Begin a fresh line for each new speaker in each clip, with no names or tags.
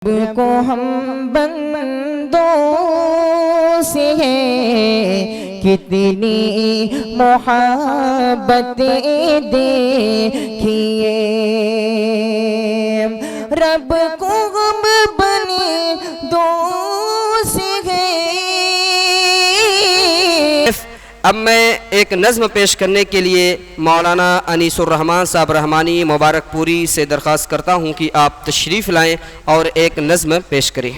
को हम बंदों से है कितनी मोहब्बतें देखिए, रब को हम बने दो से है।
अब मैं एक नज़्म पेश करने के लिए मौलाना अनीसुर रहमान साहब रहमानी मुबारकपुरी से दरख्वास्त करता हूँ कि आप तशरीफ़ लाएँ और एक नज़्म पेश करें।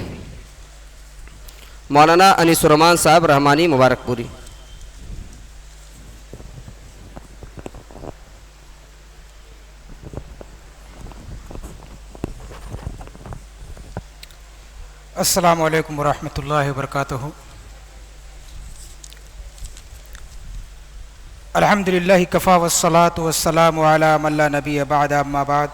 मौलाना अनीसुर रहमान साहब रहमानी मुबारकपुरी।
अस्सलामु अलैकुम वरहमतुल्लाहि वबरकातुहू। अल्हम्दुलिल्लाहि कफ़ा वस्सलातु वस्सलामु अला मन ला नबिय्य बअद, अम्मा बाद।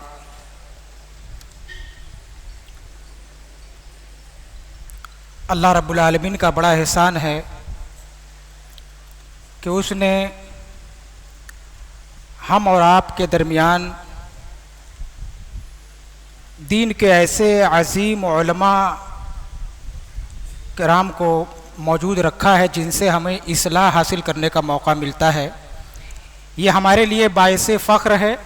अल्लाह रब्बुल आलमीन का बड़ा एहसान है कि उसने हम और आपके दरमियान दीन के ऐसे अज़ीम उलमा किराम को मौजूद रखा है जिनसे हमें इस्लाह हासिल करने का मौका मिलता है। ये हमारे लिए बाइसे फ़ख्र है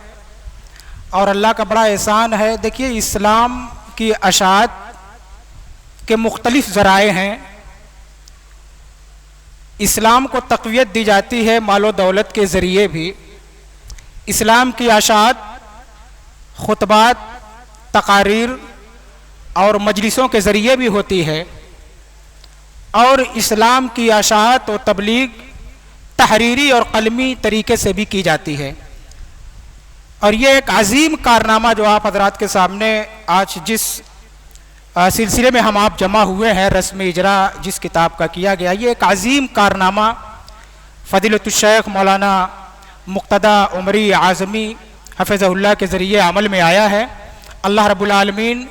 और अल्लाह का बड़ा एहसान है। देखिए, इस्लाम की अशात के मुख्तलिफ़ ज़राए हैं। इस्लाम को तक़वियत दी जाती है मालो दौलत के ज़रिए भी। इस्लाम की अशात, खुतबात, तकारीर और मजलिसों के ज़रिए भी होती है, और इस्लाम की अशात और तबलीग तहरीरी और कलमी तरीके से भी की जाती है। और ये एक अजीम कारनामा जो आप हजरात के सामने आज जिस सिलसिले में हम आप जमा हुए हैं, रस्म इजरा जिस किताब का किया गया, ये एक अजीम कारनामा फ़ज़ीलतुश शेख मौलाना मुक़्तदा उमरी आज़मी हफ़िज़हुल्लाह के ज़रिए अमल में आया है। अल्लाह रब्बुल आलमीन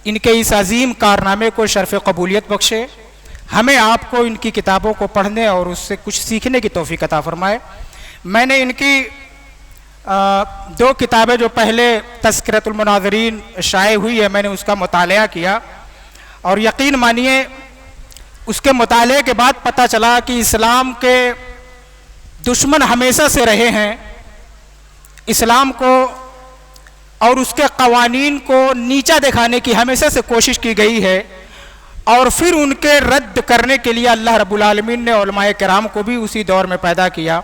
इनके इस अजीम कारनामे को शर्फ़ क़बूलियत बख्शे, हमें आपको इनकी किताबों को पढ़ने और उससे कुछ सीखने की तौफ़ीक़ अता फ़रमाए। मैंने इनकी दो किताबें जो पहले तज़किरतुल मुनाज़िरीन शाये हुई है, मैंने उसका मुतालिया किया और यकीन मानिए उसके मुताले के बाद पता चला कि इस्लाम के दुश्मन हमेशा से रहे हैं। इस्लाम को और उसके क़वानीन को नीचा दिखाने की हमेशा से कोशिश की गई है, और फिर उनके रद्द करने के लिए अल्लाह रब्बुल आलमीन ने उलमाए किराम को भी उसी दौर में पैदा किया।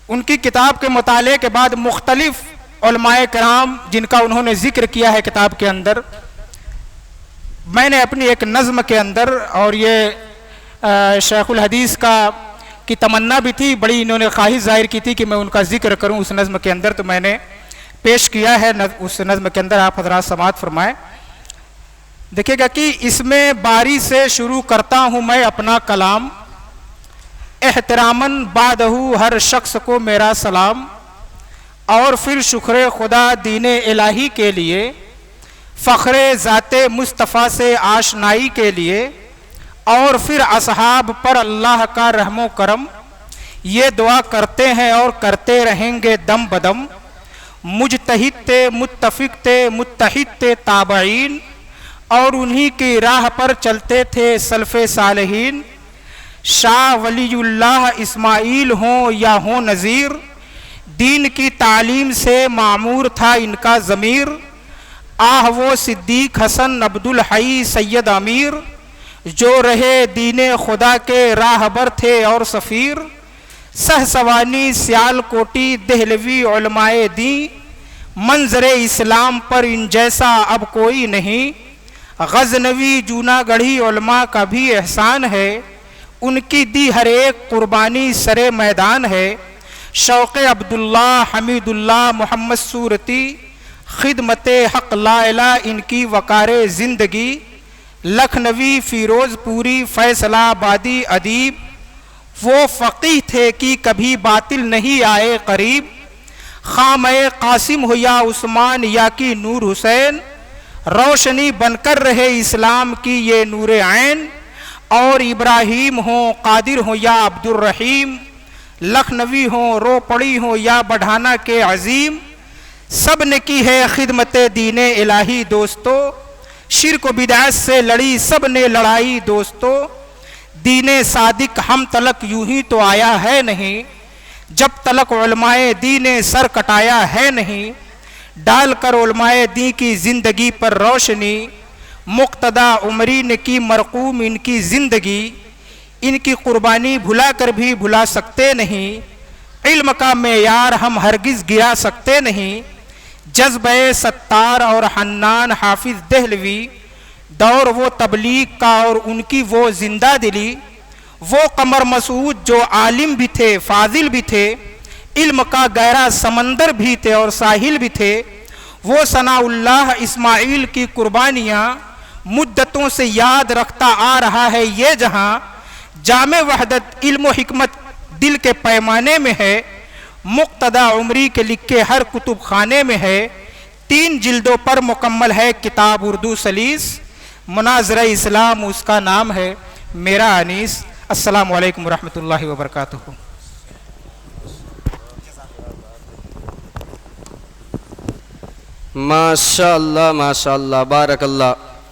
उनकी किताब के मुताले के बाद मुख्तलिफ उलमाए किराम जिनका उन्होंने ज़िक्र किया है किताब के अंदर, मैंने अपनी एक नज़्म के अंदर, और ये शेखुल हदीस की तमन्ना भी थी, बड़ी इन्होंने ख्वाहिश ज़ाहिर की थी कि मैं उनका ज़िक्र करूँ उस नज़्म के अंदर, तो मैंने पेश किया है। उस नज़्म के अंदर आप हज़रात समाअत फरमाएँ। देखिएगा कि इसमें बारी से शुरू करता हूँ मैं अपना कलाम, एहतरामन बादहू हर शख्स को मेरा सलाम, और फिर शुक्र खुदा दीने इलाही के लिए, फ़ख्रे ज़ाते मुस्तफ़ा से आशनाई के लिए, और फिर असहाब पर अल्लाह का रहमो करम। ये दुआ करते हैं और करते रहेंगे दम बदम, मुजतहिद ते मुत्तफ़िक़ ते मुत्तहिद ते ताबईन, और उन्हीं की राह पर चलते थे सल्फ़े सालहीन। शाह वलीउल्लाह इस्माइल हों या हों नज़ीर, दीन की तालीम से मामूर था इनका ज़मीर। आह वो सिद्दीक़ हसन अब्दुल हई सैयद अमीर, जो रहे दीने खुदा के राहबर थे और सफ़ीर। सहसवानी सियालकोटी देहलवी उलमाए दी, मंजरे इस्लाम पर इन जैसा अब कोई नहीं। गज़नवी जूनागढ़ी उलमा का भी एहसान है, उनकी दी हर एक कुर्बानी सरे मैदान है। शौक़ अब्दुल्ला हमीदुल्लाह मोहम्मद सूरती, खिदमते हक़ ला इलाहा इनकी वकारे ज़िंदगी। लखनवी फ़िरोज़पुरी फ़ैसलाबादी अदीब, वो फ़क़ीह थे कि कभी बातिल नहीं आए करीब। ख़ामे क़ासिम हो या उस्मान या कि नूर हुसैन, रोशनी बनकर रहे इस्लाम की ये नूर ऐन। और इब्राहीम हो कादिर हो या अब्दुर रहीम, लखनवी हो रोपड़ी हो या बढ़ाना के अजीम, सब ने की है खिदमत दीन इलाही दोस्तों, शिर्क व बिदअत से लड़ी सब ने लड़ाई दोस्तों, दीने सादिक हम तलक यूं ही तो आया है नहीं, जब तलक उलमाए दीने सर कटाया है नहीं, डाल कर उलमाए दी की जिंदगी पर रोशनी, मुक्तदा उमरी ने की मरकूम इनकी जिंदगी, इनकी कुर्बानी भुला कर भी भुला सकते नहीं, इल्म का मेयार हम हरगिज गिरा सकते नहीं, जज्बे सत्तार और हन्नान हाफिज देहलवी, दौर वो तबलीग का और उनकी वो जिंदा दिली, वो कमर मसूद जो आलिम भी थे फाजिल भी थे, इल्म का गहरा समंदर भी थे और साहिल भी थे, वो सनाउल्लाह इस्माइल की कुर्बानियाँ मुद्दतों से याद रखता आ रहा है ये जहां, जामे वहदत इल्म हिकमत दिल के पैमाने में है, मुक्तदा उमरी के लिखे हर कुतुब खाने में है, 3 जिल्दों पर मुकम्मल है किताब उर्दू सलीस, मुनाज़रा इस्लाम उसका नाम है, मेरा अनीस। अस्सलामु अलैकुम वरहमतुल्लाहि वबरकातुहू।
माशाअल्लाह माशाअल्लाह, बारकल्लाह।